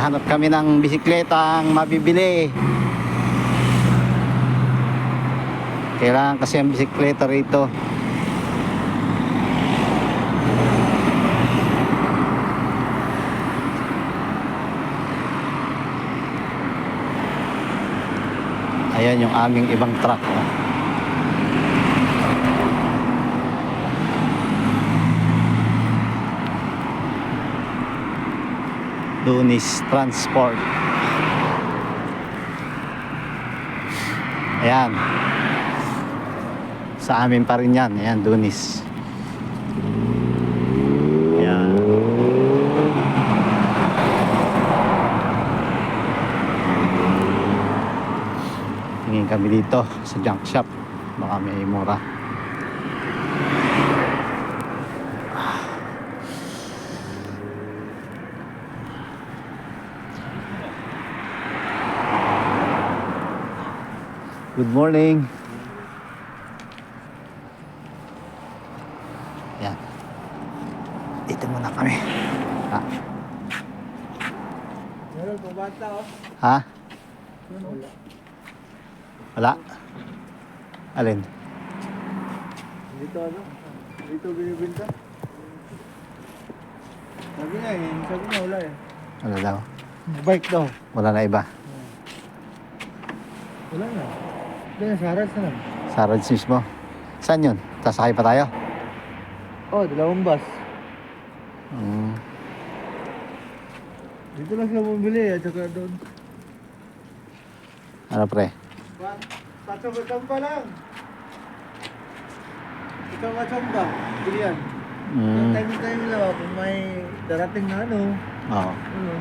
Hanap kami ng bisikletang mabibili. Kailangan kasi ang bisikleta rito. Ayan yung aming ibang truck. Dunis Transport. Ayan. Sa amin pa rin yan. Ayan, Dunis. Ayan. Tingin kami dito sa junk shop. Baka may mura. Good morning. Yan. Dito muna kami. Ha? Meron po bata oh. Ha? Wala? Alin? Dito ano? Dito binibinta. Sabi niya wala eh. Wala daw. Bike daw. Wala na iba. Wala na. Dito sa Harrods na lang. Sa Rods mismo. Saan yun? Sasakay pa tayo? Oh, dalawang bus. Dito lang sila bumili at saka doon. Ano pre? Patsam pa lang. Ikaw patsam ba? Bili yan. Time lang kung may darating na ano. Oo. Ano.